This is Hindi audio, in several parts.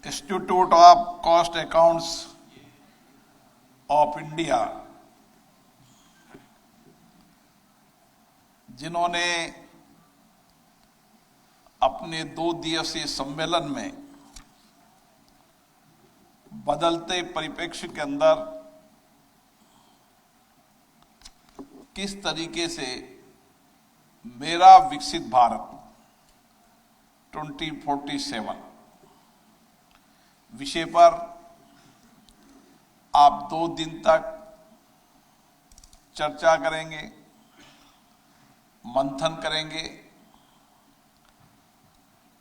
Institute of cost accounts of India, जिन्होंने अपने 2 दिवसीय सम्मेलन में बदलते परिप्रेक्ष्य के अंदर किस तरीके से मेरा विकसित भारत 2047 विषय पर आप 2 दिन तक चर्चा करेंगे, मंथन करेंगे,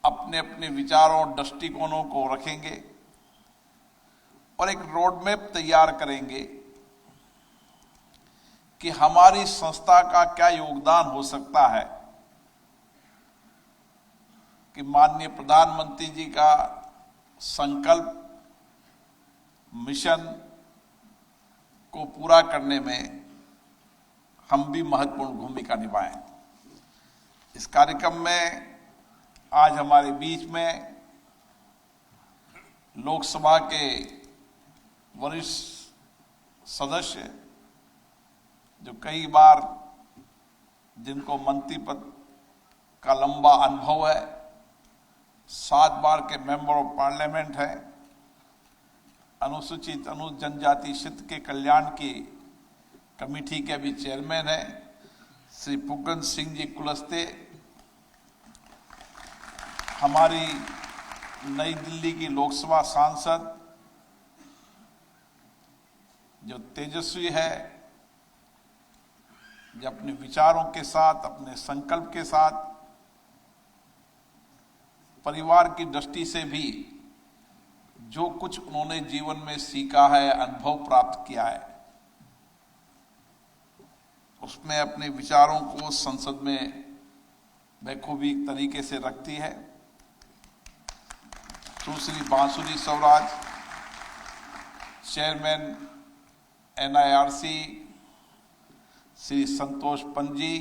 अपने अपने विचारों और दृष्टिकोणों को रखेंगे और एक रोड मैप तैयार करेंगे कि हमारी संस्था का क्या योगदान हो सकता है कि माननीय प्रधानमंत्री जी का संकल्प मिशन को पूरा करने में हम भी महत्वपूर्ण भूमिका निभाएं। इस कार्यक्रम में आज हमारे बीच में लोकसभा के वरिष्ठ सदस्य, जो कई बार जिनको मंत्री पद का लंबा अनुभव है, 7 बार के मेंबर ऑफ पार्लियामेंट हैं, अनुसूचित जनजाति क्षेत्र के कल्याण की कमेटी के भी चेयरमैन हैं, श्री फुग्गन सिंह जी कुलस्ते, हमारी नई दिल्ली की लोकसभा सांसद जो तेजस्वी है, जो अपने विचारों के साथ, अपने संकल्प के साथ, परिवार की दृष्टि से भी जो कुछ उन्होंने जीवन में सीखा है, अनुभव प्राप्त किया है, उसमें अपने विचारों को संसद में बखूबी तरीके से रखती है। सुश्री बांसुरी स्वराज, चेयरमैन NIRC, श्री संतोष पंजी,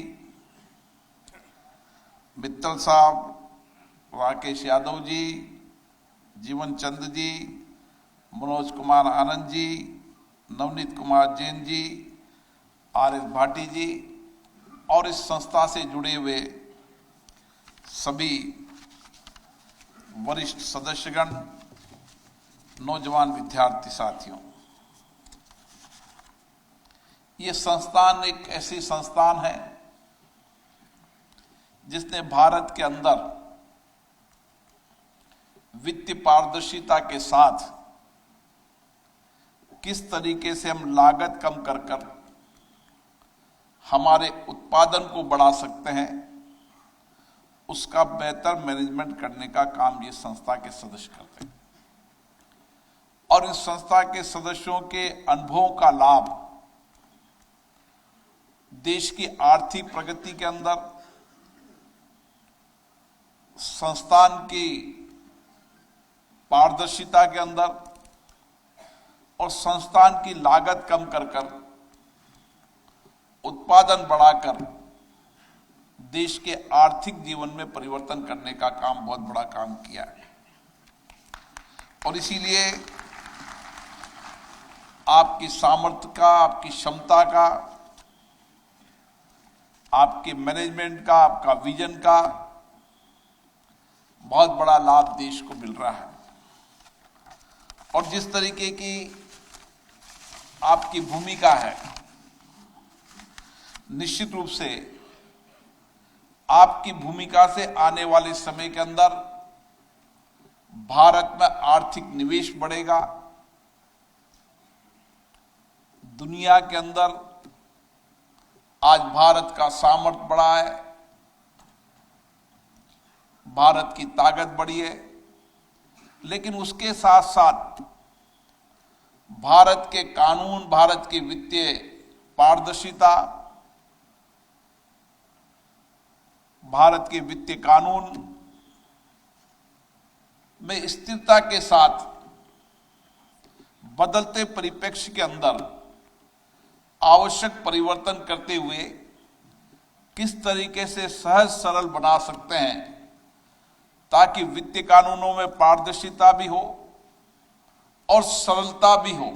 मित्तल साहब, राकेश यादव जी, जीवन चंद जी, मनोज कुमार आनंद जी, नवनीत कुमार जैन जी, RS भाटी जी और इस संस्था से जुड़े हुए सभी वरिष्ठ सदस्यगण, नौजवान विद्यार्थी साथियों, ये संस्थान एक ऐसी संस्थान है जिसने भारत के अंदर वित्तीय पारदर्शिता के साथ किस तरीके से हम लागत कम कर कर हमारे उत्पादन को बढ़ा सकते हैं, उसका बेहतर मैनेजमेंट करने का काम ये संस्था के सदस्य करते हैं। और इस संस्था के सदस्यों के अनुभवों का लाभ देश की आर्थिक प्रगति के अंदर, संस्थान की पारदर्शिता के अंदर और संस्थान की लागत कम कर कर उत्पादन बढ़ाकर देश के आर्थिक जीवन में परिवर्तन करने का काम, बहुत बड़ा काम किया है। और इसीलिए आपकी सामर्थ्य का, आपकी क्षमता का, आपके मैनेजमेंट का, आपका विजन का बहुत बड़ा लाभ देश को मिल रहा है। और जिस तरीके की आपकी भूमिका है, निश्चित रूप से आपकी भूमिका से आने वाले समय के अंदर भारत में आर्थिक निवेश बढ़ेगा, दुनिया के अंदर आज भारत का सामर्थ्य बढ़ा है, भारत की ताकत बढ़ी है, लेकिन उसके साथ साथ भारत के कानून, भारत की वित्तीय पारदर्शिता, भारत के वित्तीय कानून में स्थिरता के साथ बदलते परिप्रेक्ष्य के अंदर आवश्यक परिवर्तन करते हुए किस तरीके से सहज सरल बना सकते हैं ताकि वित्तीय कानूनों में पारदर्शिता भी हो, और सरलता भी हो,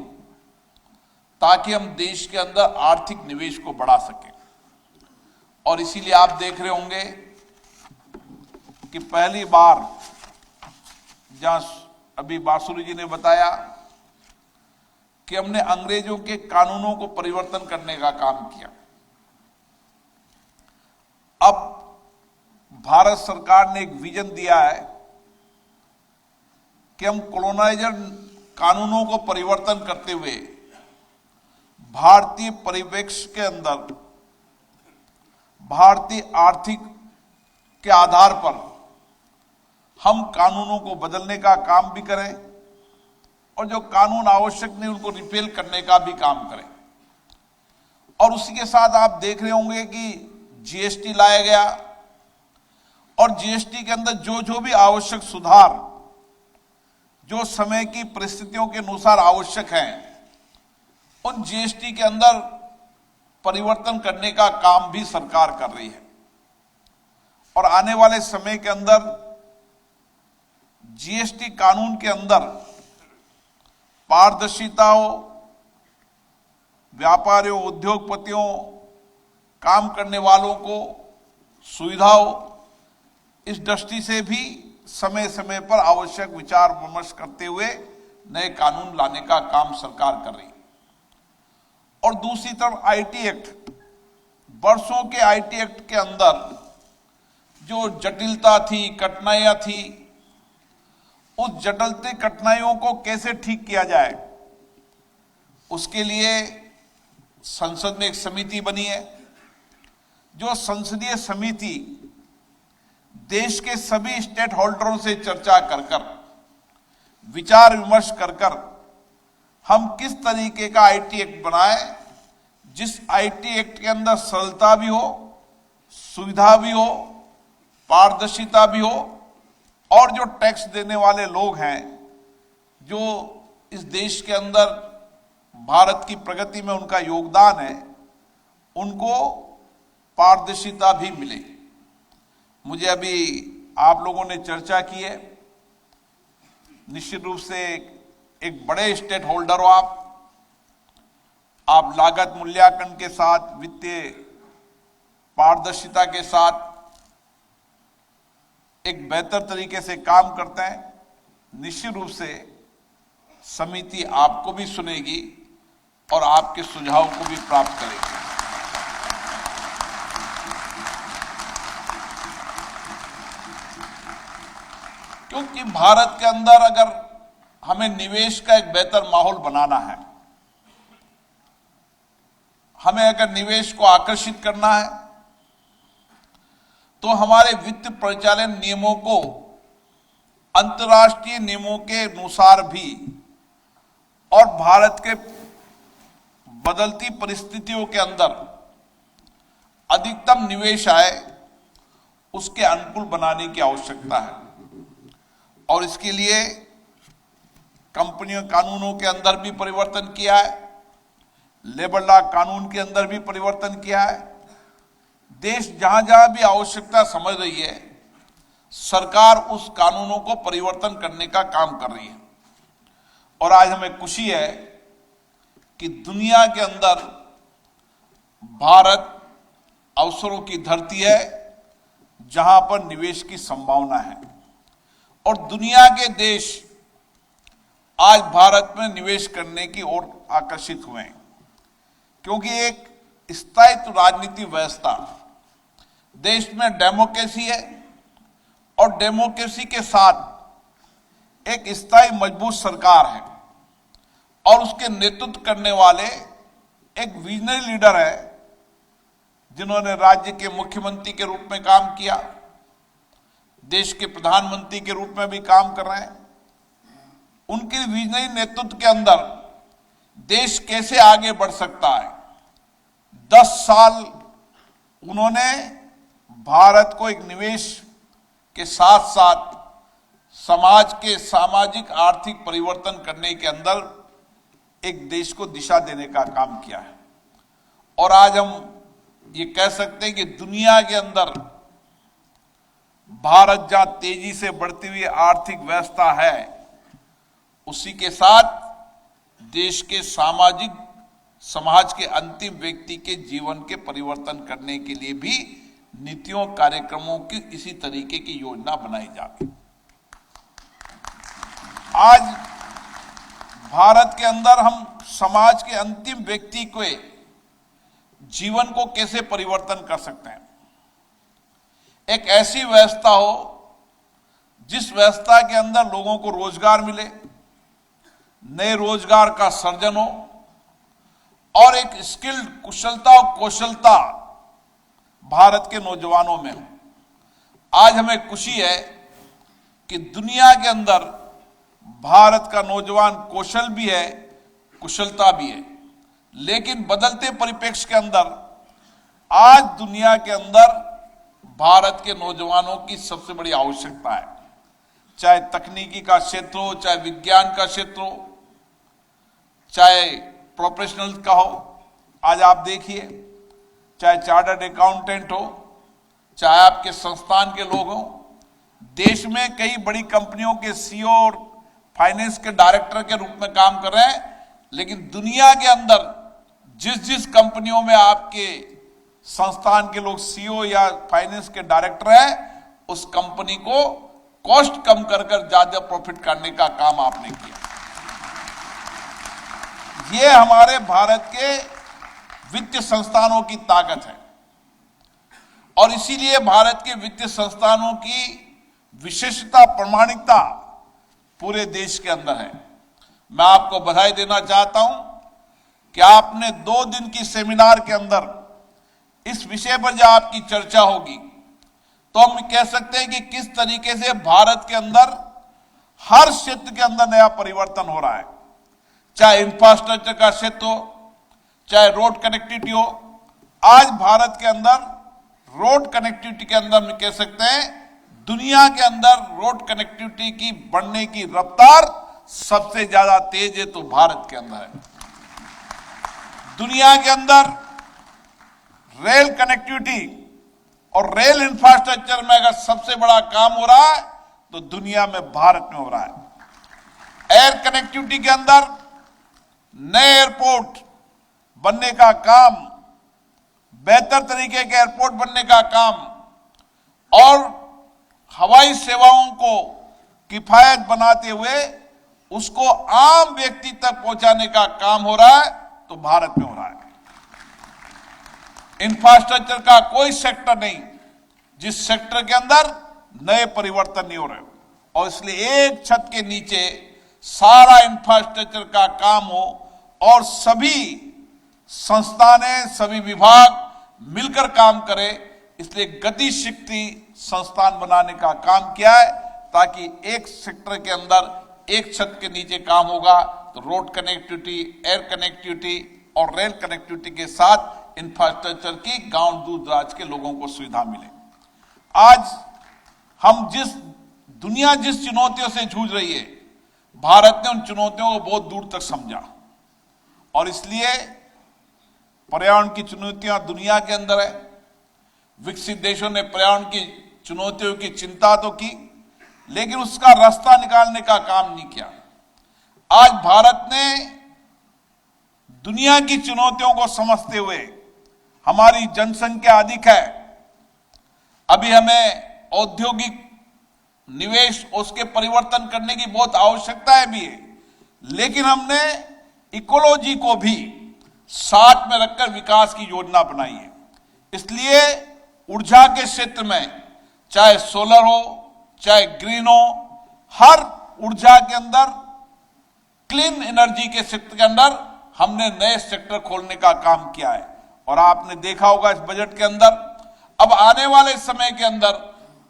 ताकि हम देश के अंदर आर्थिक निवेश को बढ़ा सकें। और इसीलिए आप देख रहे होंगे कि पहली बार, जहां अभी बासुरी जी ने बताया कि हमने अंग्रेजों के कानूनों को परिवर्तन करने का काम किया, अब भारत सरकार ने एक विजन दिया है कि हम कॉलोनाइजर कानूनों को परिवर्तन करते हुए भारतीय परिप्रेक्ष्य के अंदर भारतीय आर्थिक के आधार पर हम कानूनों को बदलने का काम भी करें और जो कानून आवश्यक नहीं उनको रिपेल करने का भी काम करें। और उसी के साथ आप देख रहे होंगे कि जीएसटी लाया गया और जीएसटी के अंदर जो जो भी आवश्यक सुधार जो समय की परिस्थितियों के अनुसार आवश्यक हैं, उन जीएसटी के अंदर परिवर्तन करने का काम भी सरकार कर रही है। और आने वाले समय के अंदर जीएसटी कानून के अंदर पारदर्शिता हो, व्यापारियों, उद्योगपतियों, काम करने वालों को सुविधा हो, इस दृष्टि से भी समय समय पर आवश्यक विचार विमर्श करते हुए नए कानून लाने का काम सरकार कर रही है। और दूसरी तरफ आईटी एक्ट, वर्षों के आईटी एक्ट के अंदर जो जटिलता थी, कठिनाइयां थी, उस जटिलता कठिनाइयों को कैसे ठीक किया जाए, उसके लिए संसद में एक समिति बनी है। जो संसदीय समिति देश के सभी स्टेट होल्डरों से चर्चा कर कर, विचार विमर्श कर कर हम किस तरीके का आईटी एक्ट बनाएं, जिस आईटी एक्ट के अंदर सरलता भी हो, सुविधा भी हो, पारदर्शिता भी हो, और जो टैक्स देने वाले लोग हैं, जो इस देश के अंदर भारत की प्रगति में उनका योगदान है, उनको पारदर्शिता भी मिले। मुझे अभी आप लोगों ने चर्चा की है, निश्चित रूप से एक बड़े स्टेट होल्डर हो आप लागत मूल्यांकन के साथ, वित्तीय पारदर्शिता के साथ एक बेहतर तरीके से काम करते हैं। निश्चित रूप से समिति आपको भी सुनेगी और आपके सुझाव को भी प्राप्त करेगी। क्योंकि भारत के अंदर अगर हमें निवेश का एक बेहतर माहौल बनाना है, हमें अगर निवेश को आकर्षित करना है, तो हमारे वित्त परिचालन नियमों को अंतर्राष्ट्रीय नियमों के अनुसार भी और भारत के बदलती परिस्थितियों के अंदर अधिकतम निवेश आए, उसके अनुकूल बनाने की आवश्यकता है। और इसके लिए कंपनियों कानूनों के अंदर भी परिवर्तन किया है, लेबर लॉ कानून के अंदर भी परिवर्तन किया है। देश जहां जहां भी आवश्यकता समझ रही है, सरकार उस कानूनों को परिवर्तन करने का काम कर रही है। और आज हमें खुशी है कि दुनिया के अंदर भारत अवसरों की धरती है, जहां पर निवेश की संभावना है। और दुनिया के देश आज भारत में निवेश करने की ओर आकर्षित हुए हैं, क्योंकि एक स्थायित्व राजनीति व्यवस्था, देश में डेमोक्रेसी है और डेमोक्रेसी के साथ एक स्थायी मजबूत सरकार है और उसके नेतृत्व करने वाले एक विजनरी लीडर है, जिन्होंने राज्य के मुख्यमंत्री के रूप में काम किया, देश के प्रधानमंत्री के रूप में भी काम कर रहे हैं। उनके विजनरी नेतृत्व के अंदर देश कैसे आगे बढ़ सकता है, 10 साल उन्होंने भारत को एक निवेश के साथ साथ समाज के सामाजिक आर्थिक परिवर्तन करने के अंदर एक देश को दिशा देने का काम किया है। और आज हम ये कह सकते हैं कि दुनिया के अंदर भारत जहां तेजी से बढ़ती हुई आर्थिक व्यवस्था है, उसी के साथ देश के सामाजिक समाज के अंतिम व्यक्ति के जीवन के परिवर्तन करने के लिए भी नीतियों कार्यक्रमों की इसी तरीके की योजना बनाई जाती। आज भारत के अंदर हम समाज के अंतिम व्यक्ति के जीवन को कैसे परिवर्तन कर सकते हैं। एक ऐसी व्यवस्था हो जिस व्यवस्था के अंदर लोगों को रोजगार मिले, नए रोजगार का सृजन हो और एक स्किल्ड कुशलता और कौशलता भारत के नौजवानों में हो। आज हमें खुशी है कि दुनिया के अंदर भारत का नौजवान कौशल भी है, कुशलता भी है, लेकिन बदलते परिप्रेक्ष्य के अंदर आज दुनिया के अंदर भारत के नौजवानों की सबसे बड़ी आवश्यकता है। चाहे तकनीकी का क्षेत्र हो, चाहे विज्ञान का क्षेत्र हो, चाहे प्रोफेशनल का हो। आज आप देखिए, चाहे चार्टर्ड अकाउंटेंट हो, चाहे आपके संस्थान के लोग हों, देश में कई बड़ी कंपनियों के सीईओ और फाइनेंस के डायरेक्टर के रूप में काम कर रहे हैं, लेकिन दुनिया के अंदर जिस जिस कंपनियों में आपके संस्थान के लोग सीईओ या फाइनेंस के डायरेक्टर हैं, उस कंपनी को कॉस्ट कम कर ज्यादा प्रॉफिट करने का काम आपने किया। ये हमारे भारत के वित्तीय संस्थानों की ताकत है और इसीलिए भारत के वित्तीय संस्थानों की विशेषता, प्रामाणिकता पूरे देश के अंदर है। मैं आपको बधाई देना चाहता हूं कि आपने 2 दिन की सेमिनार के अंदर इस विषय पर जब आपकी चर्चा होगी तो हम कह सकते हैं कि किस तरीके से भारत के अंदर हर क्षेत्र के अंदर नया परिवर्तन हो रहा है। चाहे इंफ्रास्ट्रक्चर का क्षेत्र हो, चाहे रोड कनेक्टिविटी हो। आज भारत के अंदर रोड कनेक्टिविटी के अंदर हम कह सकते हैं दुनिया के अंदर रोड कनेक्टिविटी की बढ़ने की रफ्तार सबसे ज्यादा तेज है तो भारत के अंदर है। दुनिया के अंदर रेल कनेक्टिविटी और रेल इंफ्रास्ट्रक्चर में अगर सबसे बड़ा काम हो रहा है तो दुनिया में भारत में हो रहा है। एयर कनेक्टिविटी के अंदर नए एयरपोर्ट बनने का काम, बेहतर तरीके के एयरपोर्ट बनने का काम और हवाई सेवाओं को किफायत बनाते हुए उसको आम व्यक्ति तक पहुंचाने का काम हो रहा है तो भारत में हो रहा है। इंफ्रास्ट्रक्चर का कोई सेक्टर नहीं जिस सेक्टर के अंदर नए परिवर्तन नहीं हो रहे और इसलिए एक छत के नीचे सारा इंफ्रास्ट्रक्चर का काम हो और सभी संस्थानें, सभी विभाग मिलकर काम करें। इसलिए गति शक्ति संस्थान बनाने का काम किया है ताकि एक सेक्टर के अंदर एक छत के नीचे काम होगा तो रोड कनेक्टिविटी, एयर कनेक्टिविटी और रेल कनेक्टिविटी के साथ इंफ्रास्ट्रक्चर की गांव दूर दराज के लोगों को सुविधा मिले। आज हम दुनिया जिस चुनौतियों से जूझ रही है, भारत ने उन चुनौतियों को बहुत दूर तक समझा और इसलिए पर्यावरण की चुनौतियां दुनिया के अंदर है। विकसित देशों ने पर्यावरण की चुनौतियों की चिंता तो की, लेकिन उसका रास्ता निकालने का काम नहीं किया। आज भारत ने दुनिया की चुनौतियों को समझते हुए, हमारी जनसंख्या अधिक है, अभी हमें औद्योगिक निवेश उसके परिवर्तन करने की बहुत आवश्यकता भी है, लेकिन हमने इकोलॉजी को भी साथ में रखकर विकास की योजना बनाई है। इसलिए ऊर्जा के क्षेत्र में चाहे सोलर हो, चाहे ग्रीन हो, हर ऊर्जा के अंदर, क्लीन एनर्जी के क्षेत्र के अंदर हमने नए सेक्टर खोलने का काम किया है। और आपने देखा होगा इस बजट के अंदर अब आने वाले समय के अंदर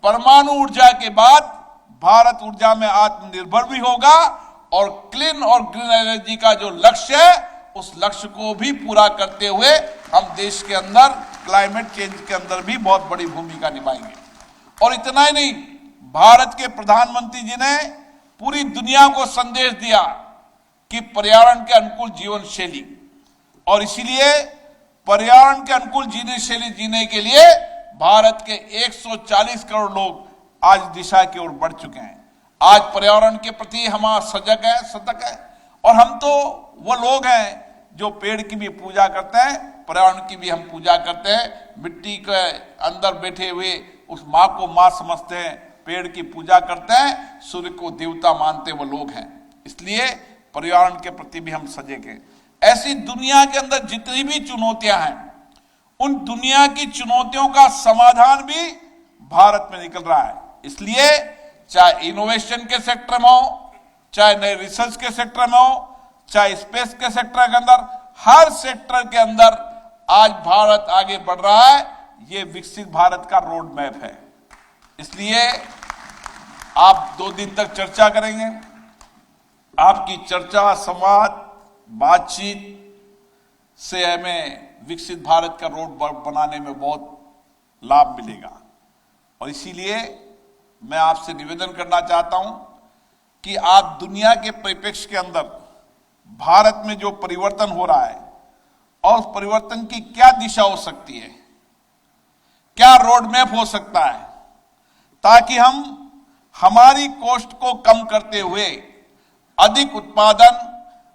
परमाणु ऊर्जा के बाद भारत ऊर्जा में आत्मनिर्भर भी होगा और क्लीन और ग्रीन एनर्जी का जो लक्ष्य है उस लक्ष्य को भी पूरा करते हुए हम देश के अंदर क्लाइमेट चेंज के अंदर भी बहुत बड़ी भूमिका निभाएंगे। और इतना ही नहीं, भारत के प्रधानमंत्री जी ने पूरी दुनिया को संदेश दिया कि पर्यावरण के अनुकूल जीवन शैली, और इसीलिए पर्यावरण के अनुकूल जीवन शैली जीने के लिए भारत के 140 करोड़ लोग आज दिशा की ओर बढ़ चुके हैं। आज पर्यावरण के प्रति हम सजग है और हम तो वो लोग हैं जो पेड़ की भी पूजा करते हैं, पर्यावरण की भी हम पूजा करते हैं, मिट्टी के अंदर बैठे हुए उस माँ को माँ समझते हैं, पेड़ की पूजा करते हैं, सूर्य को देवता मानते वो लोग हैं। इसलिए पर्यावरण के प्रति भी हम सजग हैं। ऐसी दुनिया के अंदर जितनी भी चुनौतियां हैं, उन दुनिया की चुनौतियों का समाधान भी भारत में निकल रहा है। इसलिए चाहे इनोवेशन के सेक्टर में हो, चाहे नए रिसर्च के सेक्टर में हो, चाहे स्पेस के सेक्टर के अंदर, हर सेक्टर के अंदर आज भारत आगे बढ़ रहा है। ये विकसित भारत का रोड मैप है। इसलिए आप 2 दिन तक चर्चा करेंगे। आपकी चर्चा, संवाद, बातचीत से हमें विकसित भारत का रोड बनाने में बहुत लाभ मिलेगा। और इसीलिए मैं आपसे निवेदन करना चाहता हूं कि आप दुनिया के परिप्रेक्ष्य के अंदर भारत में जो परिवर्तन हो रहा है और उस परिवर्तन की क्या दिशा हो सकती है, क्या रोड मैप हो सकता है, ताकि हम हमारी कॉस्ट को कम करते हुए अधिक उत्पादन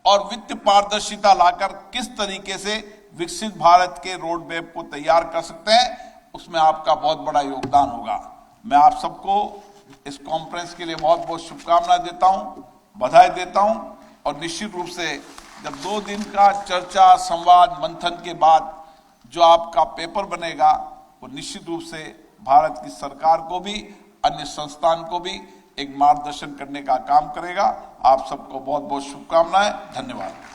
और वित्त पारदर्शिता लाकर किस तरीके से विकसित भारत के रोड मैप को तैयार कर सकते हैं, उसमें आपका बहुत बड़ा योगदान होगा। मैं आप सबको इस कॉन्फ्रेंस के लिए बहुत बहुत शुभकामनाएं देता हूं, बधाई देता हूं। और निश्चित रूप से जब 2 दिन का चर्चा, संवाद, मंथन के बाद जो आपका पेपर बनेगा, वो निश्चित रूप से भारत की सरकार को भी, अन्य संस्थान को भी एक मार्गदर्शन करने का काम करेगा। आप सबको बहुत बहुत शुभकामनाएं। धन्यवाद।